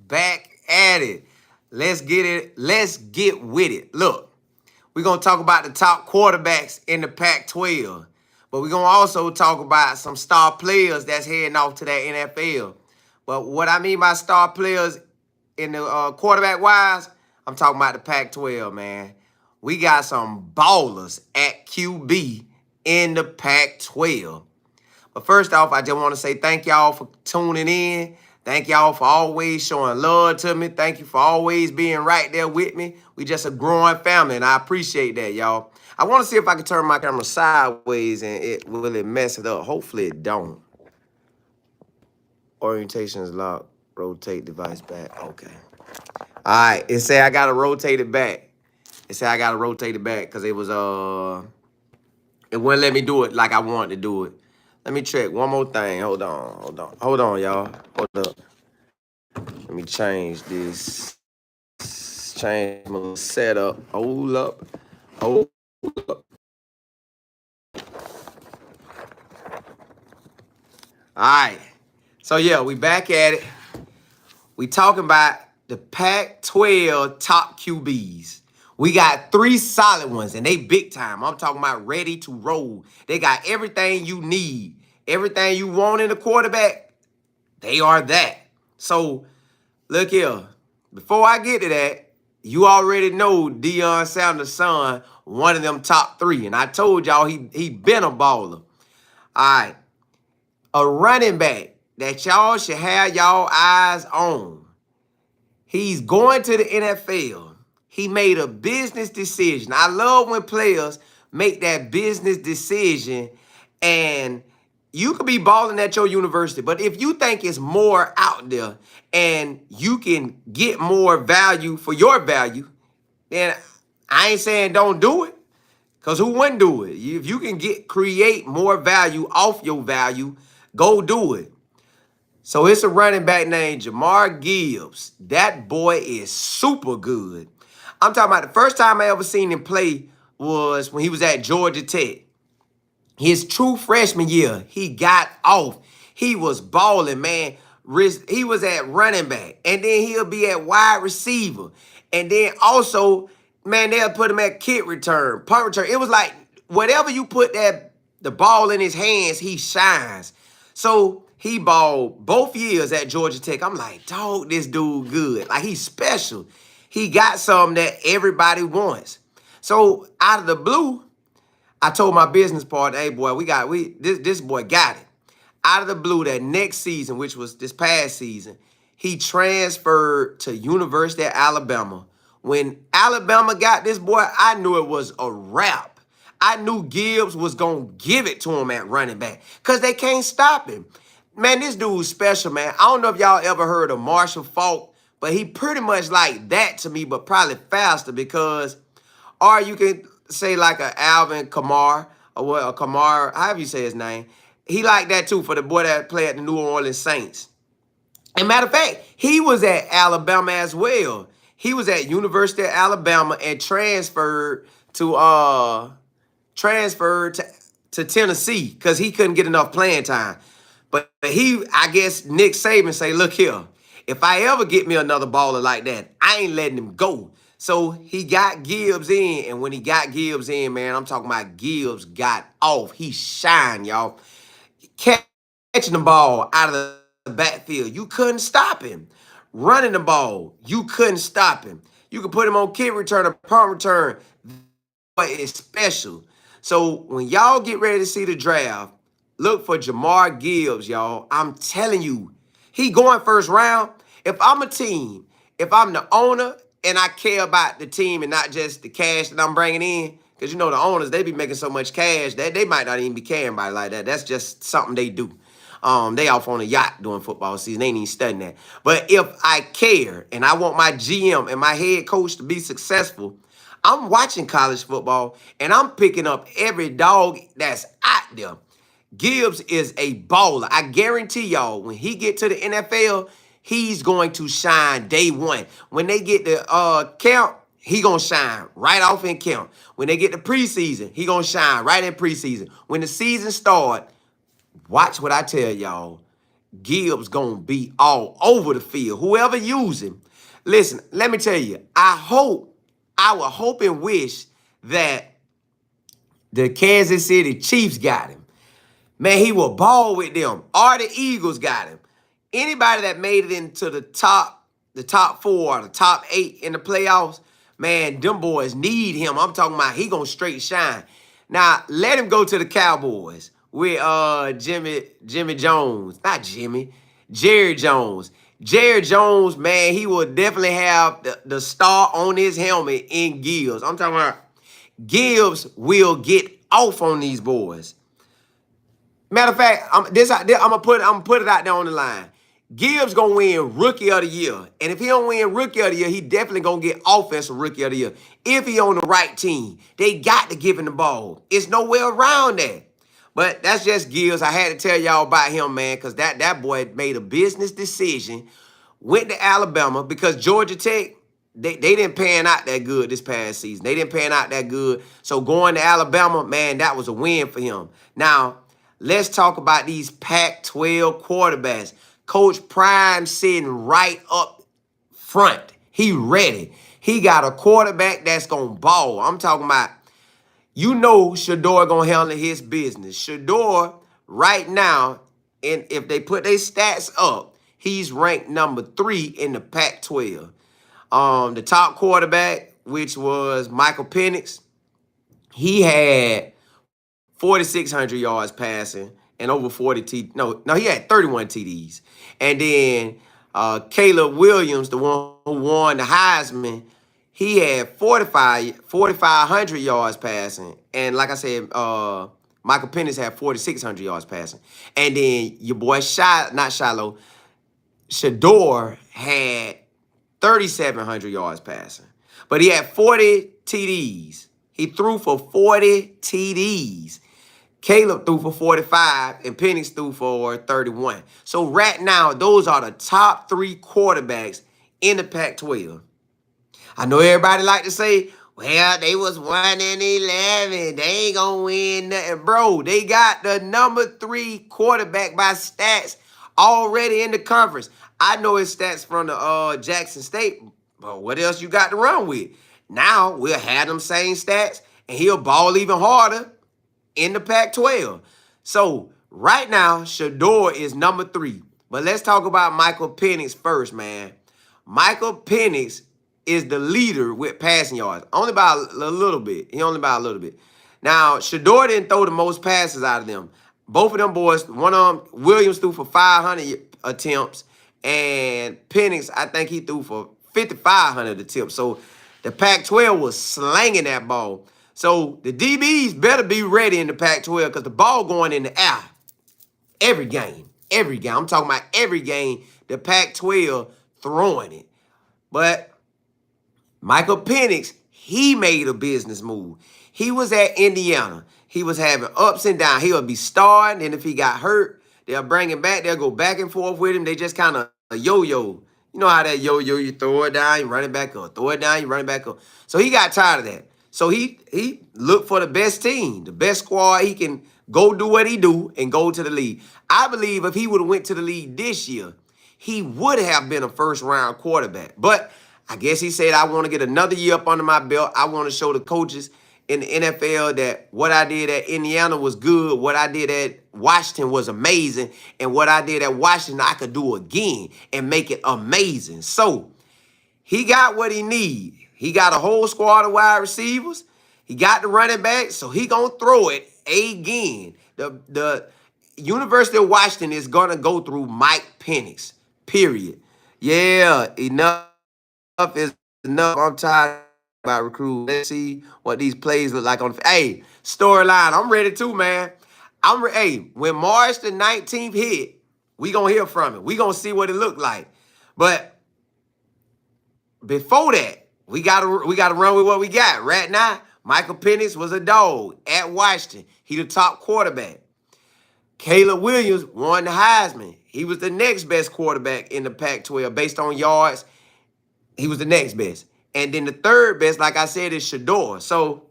back at it. Let's get it. Let's get with it. Look, we're going to talk about the top quarterbacks in the Pac-12. But we're going to also talk about some star players that's heading off to that NFL. But what I mean by star players in the quarterback-wise, I'm talking about the Pac-12, man. We got some ballers at QB in the Pac-12. But first off, I just want to say thank y'all for tuning in. Thank y'all for always showing love to me. Thank you for always being right there with me. We just a growing family, and I appreciate that, y'all. I want to see if I can turn my camera sideways and will it mess it up. Hopefully it don't. Orientation is locked. Rotate device back. Okay. All right. It say I got to rotate it back. It said I got to rotate it back because it wouldn't let me do it like I wanted to do it. Let me check one more thing. Hold on, y'all. Hold up. Let me change this. Change my setup. Hold up. Hold up. All right. So, yeah, we back at it. We talking about the Pac-12 top QBs. We got 3 solid ones, and they big time. I'm talking about ready to roll. They got everything you need. Everything you want in a quarterback, they are that. So, look here. Before I get to that, you already know Deion Sanders' son, one of them top 3. And I told y'all he been a baller. All right. A running back that y'all should have y'all eyes on. He's going to the NFL. He made a business decision. I love when players make that business decision, and you could be balling at your university, but if you think it's more out there and you can get more value for your value, then I ain't saying don't do it, because who wouldn't do it? If you can create more value off your value, go do it. So it's a running back named Jamar Gibbs. That boy is super good. I'm talking about the first time I ever seen him play was when he was at Georgia Tech. His true freshman year, he got off. He was balling, man. He was at running back, and then he'll be at wide receiver. And then also, man, they'll put him at kick return, punt return. It was like whatever you put the ball in his hands, he shines. So he balled both years at Georgia Tech. I'm like, dog, this dude good. Like, he's special. He got something that everybody wants. So out of the blue, I told my business partner, hey, boy, this boy got it. Out of the blue, that next season, which was this past season, he transferred to University of Alabama. When Alabama got this boy, I knew it was a wrap. I knew Gibbs was going to give it to him at running back because they can't stop him. Man, this dude's special, man. I don't know if y'all ever heard of Marshall Faulk, but he pretty much like that to me, but probably faster because, or you can say like a Alvin Kamara, or what, a Kamara, however you say his name. He like that too for the boy that played at the New Orleans Saints. And matter of fact, he was at Alabama as well. He was at University of Alabama and transferred to Tennessee because he couldn't get enough playing time. But I guess Nick Saban say, look here, if I ever get me another baller like that, I ain't letting him go. So he got Gibbs in, and when he got Gibbs in, man, I'm talking about Gibbs got off. He shined, y'all. Catching the ball out of the backfield, you couldn't stop him. Running the ball, you couldn't stop him. You could put him on kick return or punt return. But it's special. So when y'all get ready to see the draft, look for Jamar Gibbs, y'all. I'm telling you, he going first round. If I'm a team, if I'm the owner and I care about the team and not just the cash that I'm bringing in, because you know the owners, they be making so much cash that they might not even be caring about it like that. That's just something they do. They off on a yacht during football season. They ain't even studying that. But if I care and I want my GM and my head coach to be successful, I'm watching college football and I'm picking up every dog that's out there. Gibbs is a baller. I guarantee y'all, when he get to the NFL, he's going to shine day one. When they get the camp, he gonna shine right off in camp. When they get the preseason, he gonna shine right in preseason. When the season start, watch what I tell y'all. Gibbs gonna be all over the field. Whoever use him. Listen, let me tell you, I would hope and wish that the Kansas City Chiefs got him. Man, he will ball with them. Or the Eagles got him. Anybody that made it into the top 4 or the top 8 in the playoffs, man, them boys need him. I'm talking about he gonna straight shine. Now, let him go to the Cowboys with Jimmy Jones. Not Jimmy, Jerry Jones. Jerry Jones, man, he will definitely have the star on his helmet in Gibbs. I'm talking about Gibbs will get off on these boys. Matter of fact, I'm gonna put it out there on the line. Gibbs gonna win Rookie of the Year, and if he don't win Rookie of the Year, he definitely gonna get Offensive Rookie of the Year. If he on the right team, they got to give him the ball. It's no way around that. But that's just Gibbs. I had to tell y'all about him, man, because that boy made a business decision, went to Alabama because Georgia Tech. They didn't pan out that good this past season. They didn't pan out that good. So going to Alabama, man, that was a win for him. Now, let's talk about these Pac-12 quarterbacks. Coach Prime sitting right up front. He ready. He got a quarterback that's going to ball. I'm talking about, Shedeur going to handle his business. Shedeur, right now, and if they put their stats up, he's ranked number 3 in the Pac-12. The top quarterback, which was Michael Penix, he had 4,600 yards passing and over 40 he had 31 TDs. And then Caleb Williams, the one who won the Heisman, he had 4,500 yards passing. And like I said, Michael Penix had 4,600 yards passing. And then your boy Shedeur had 3,700 yards passing. But he had 40 TDs. He threw for 40 TDs. Caleb threw for 45, and Penix threw for 31. So right now, those are the top 3 quarterbacks in the Pac-12. I know everybody like to say, well, they was 1-11. They ain't gonna win nothing. Bro, they got the number 3 quarterback by stats already in the conference. I know his stats from the Jackson State, but what else you got to run with? Now we'll have them same stats, and he'll ball even harder in the Pac-12. So right now, Shedeur is number 3. But let's talk about Michael Penix first, man. Michael Penix is the leader with passing yards. Only by a little bit. He only by a little bit. Now, Shedeur didn't throw the most passes out of them. Both of them boys, one of them, Williams threw for 500 attempts, and Penix, I think he threw for 5,500 attempts. So the Pac-12 was slanging that ball. So the DBs better be ready in the Pac-12 because the ball going in the air every game. Every game. I'm talking about every game, the Pac-12 throwing it. But Michael Penix, he made a business move. He was at Indiana. He was having ups and downs. He would be starting, and if he got hurt, they'll bring him back. They'll go back and forth with him. They just kind of yo-yo. You know how that yo-yo, you throw it down, you run it back up. Throw it down, you run it back up. So he got tired of that. So he looked for the best team, the best squad. He can go do what he do and go to the league. I believe if he would have went to the league this year, he would have been a first-round quarterback. But I guess he said, I want to get another year up under my belt. I want to show the coaches in the NFL that what I did at Indiana was good. What I did at Washington was amazing. And what I did at Washington, I could do again and make it amazing. So he got what he need. He got a whole squad of wide receivers. He got the running back, so he going to throw it again. The University of Washington is going to go through Mike Penix, period. Yeah, enough is enough. I'm tired about recruiting. Let's see what these plays look like on the hey, storyline. I'm ready too, man. Hey, when March the 19th hit, we gonna hear from him. We gonna see what it looked like. But before that, we gotta run with what we got. Right now, Michael Penix was a dog at Washington. He the top quarterback. Caleb Williams won the Heisman. He was the next best quarterback in the Pac-12 based on yards. He was the next best. And then the third best, like I said, is Shedeur. So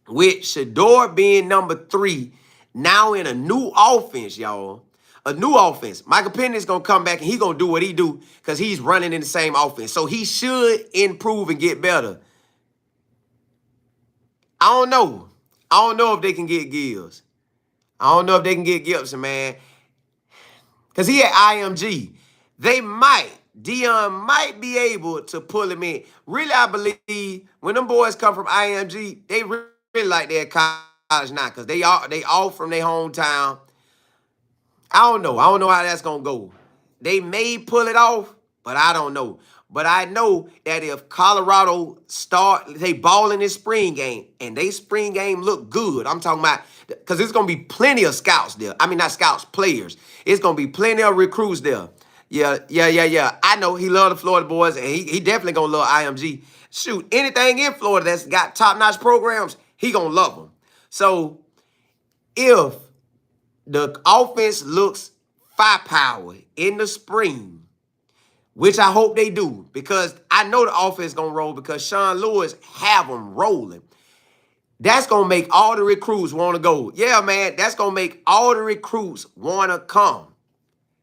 with Shedeur being number 3, now in a new offense, y'all, a new offense. Michael Penix going to come back and he going to do what he do because he's running in the same offense. So he should improve and get better. I don't know. I don't know if they can get Gibbs. I don't know if they can get Gibson, man. Because he had IMG. They might. Deion might be able to pull him in. Really, I believe when them boys come from IMG, they really like their college now because they all from their hometown. I don't know. I don't know how that's going to go. They may pull it off, but I don't know. But I know that if Colorado they ball in this spring game, and they spring game look good, I'm talking about, because there's going to be plenty of scouts there. I mean, not scouts, players. It's going to be plenty of recruits there. Yeah. I know he love the Florida boys, and he definitely going to love IMG. Shoot, anything in Florida that's got top-notch programs, he going to love them. So, if the offense looks firepower in the spring, which I hope they do, because I know the offense going to roll because Sean Lewis have them rolling. That's going to make all the recruits want to go. Yeah, man, that's going to make all the recruits want to come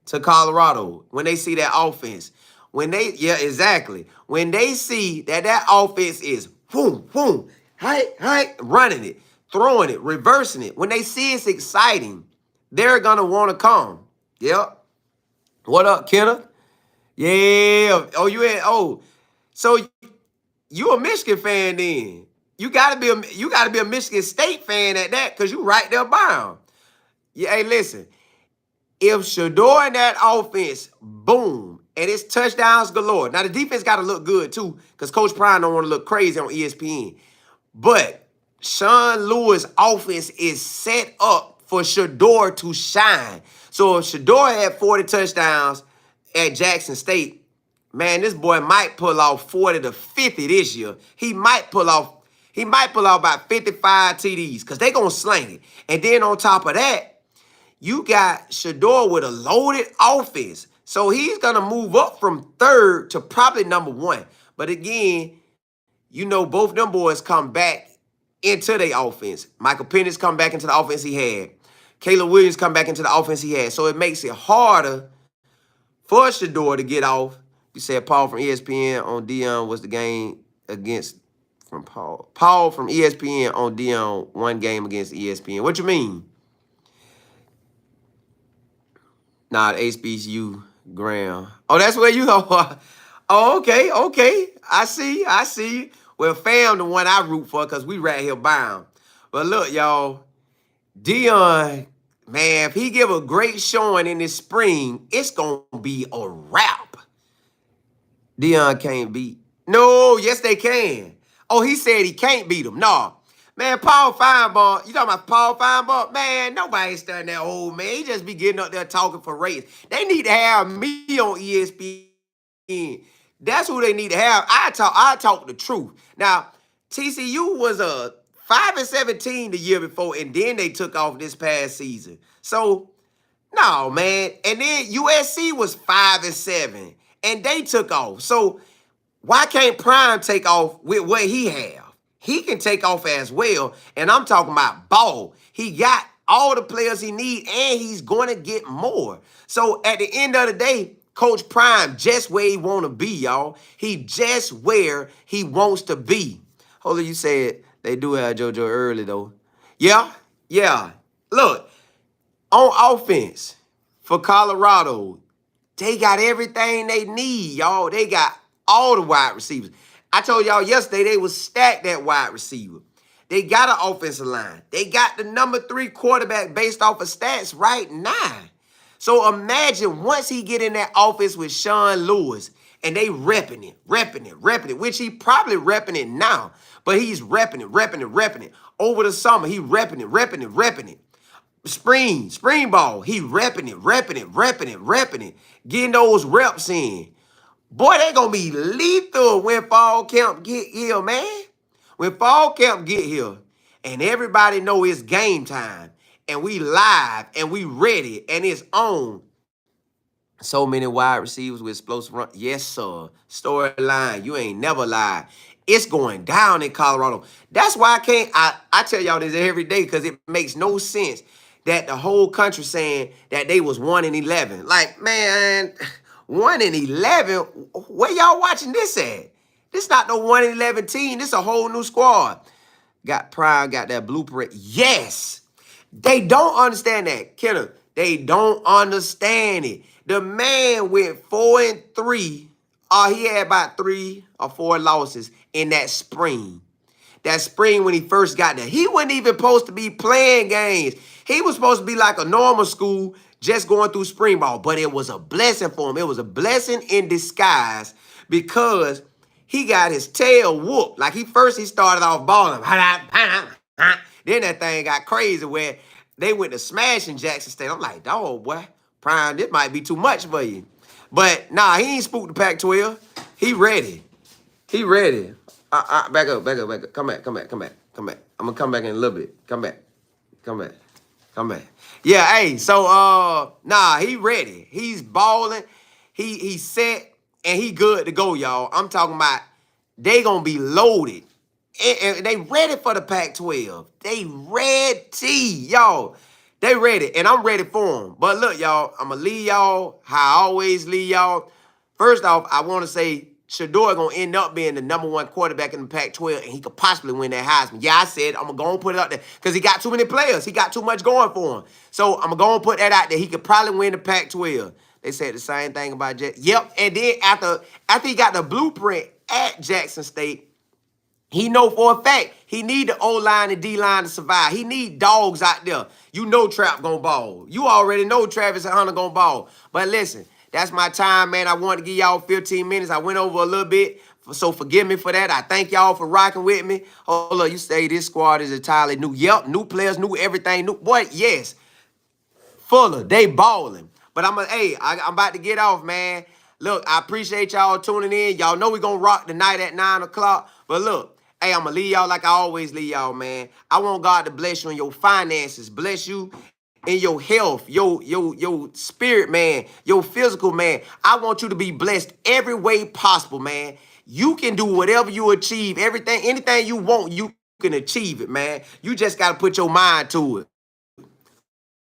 to Colorado when they see that offense. Exactly. When they see that offense is boom, boom, hey, running it, throwing it, reversing it. When they see it's exciting, they're going to want to come. Yep. What up, Kenneth? Yeah. So you a Michigan fan then? You gotta be a Michigan State fan at that, because you right there bound. Yeah, hey, listen. If Shedeur and that offense, boom, and it's touchdowns galore. Now the defense gotta look good too, because Coach Prime don't want to look crazy on ESPN. But Sean Lewis' offense is set up for Shedeur to shine. So if Shedeur had 40 touchdowns at Jackson State, man, this boy might pull off 40 to 50 this year. He might pull off about 55 TDs because they're going to sling it. And then on top of that, you got Shedeur with a loaded offense. So he's going to move up from third to probably number one. But again, you know, both them boys come back into their offense. Michael Penix come back into the offense he had. Caleb Williams come back into the offense he had. So it makes it harder for Shedeur to get off. You said Paul from ESPN on Deion was the game against from Paul. Paul from ESPN on Deion one game against ESPN. What you mean? Nah, the HBCU Graham. Oh, that's where you go. Oh, okay. I see. Well, fam, the one I root for because we right here bound. But look, y'all, Deion, man, if he give a great showing in this spring, it's going to be a wrap. Deion can't beat. No, yes, they can. Oh, he said he can't beat them. No. Man, Paul Feinbaum, you talking about Paul Feinbaum? Man, nobody studying that old man. He just be getting up there talking for race. They need to have me on ESPN. That's who they need to have. I talk the truth. Now, TCU was a 5-17 the year before, and then they took off this past season. So, no, man. And then USC was 5-7, and they took off. So, why can't Prime take off with what he have? He can take off as well, and I'm talking about ball. He got all the players he need, and he's going to get more. So, at the end of the day, Coach Prime just where he want to be, y'all. He just where he wants to be. Hold on, you said they do have JoJo early, though. Yeah. Look, on offense for Colorado, they got everything they need, y'all. They got all the wide receivers. I told y'all yesterday they was stacked at wide receiver. They got an offensive line. They got the number 3 quarterback based off of stats right now. So imagine once he get in that office with Sean Lewis and they repping it, which he probably repping it now, but he's repping it. Over the summer, he repping it. Spring ball, he repping it. Getting those reps in. Boy, they gonna be lethal when fall camp get here, man. When fall camp get here and everybody know it's game time and we live and we ready and it's on. So many wide receivers with explosive run. Yes, sir. Storyline. You ain't never lied. It's going down in Colorado. That's why I tell y'all this every day because it makes no sense. that the whole country saying that they was 1-11. Like, man, 1-11? Where y'all watching this at? This not no 1-11 team. This a whole new squad. Got Prime, got that blueprint. Yes. They don't understand that, Killer. They don't understand it. The man went 4-3. He had about 3 or 4 losses in that spring. That spring when he first got there. He wasn't even supposed to be playing games. He was supposed to be like a normal school, just going through spring ball. But it was a blessing for him. It was a blessing in disguise because he got his tail whooped. Like he started off balling. Then that thing got crazy where they went to smashing Jackson State. I'm like, dog, boy, Prime, this might be too much for you. But nah, he ain't spooked the Pac-12. He ready. He ready. Back up. Come back. I'm gonna come back in a little bit. Come back. Yeah, hey, so nah, he ready. He's balling. He's set and he good to go, y'all. I'm talking about they gonna be loaded. And they ready for the Pac-12. They ready, y'all. They ready, and I'm ready for them. But look, y'all, I'm going to leave y'all how I always leave y'all. First off, I want to say Shedeur going to end up being the #1 quarterback in the Pac-12, and he could possibly win that Heisman. Yeah, I said I'm going to go and put it out there because he got too many players. He got too much going for him. So I'm going to go and put that out there. He could probably win the Pac-12. They said the same thing about Jackson. Yep, and then after he got the blueprint at Jackson State, he know for a fact he need the O-line and D-line to survive. He need dogs out there. You know Trap gonna ball. You already know Travis Hunter gonna ball. But listen, that's my time, man. I wanted to give y'all 15 minutes. I went over a little bit, so forgive me for that. I thank y'all for rocking with me. Hold up, you say this squad is entirely new. Yep, new players, new everything. New what? Yes. Fuller, they balling. But I'm about to get off, man. Look, I appreciate y'all tuning in. Y'all know we gonna rock the night at 9 o'clock. But look, hey, I'm gonna leave y'all like I always leave y'all, man. I want God to bless you in your finances, bless you in your health, your spirit, man, your physical, man. I want you to be blessed every way possible, man. You can do whatever you achieve, anything you want, you can achieve it, man. You just gotta put your mind to it.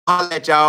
I'll let y'all.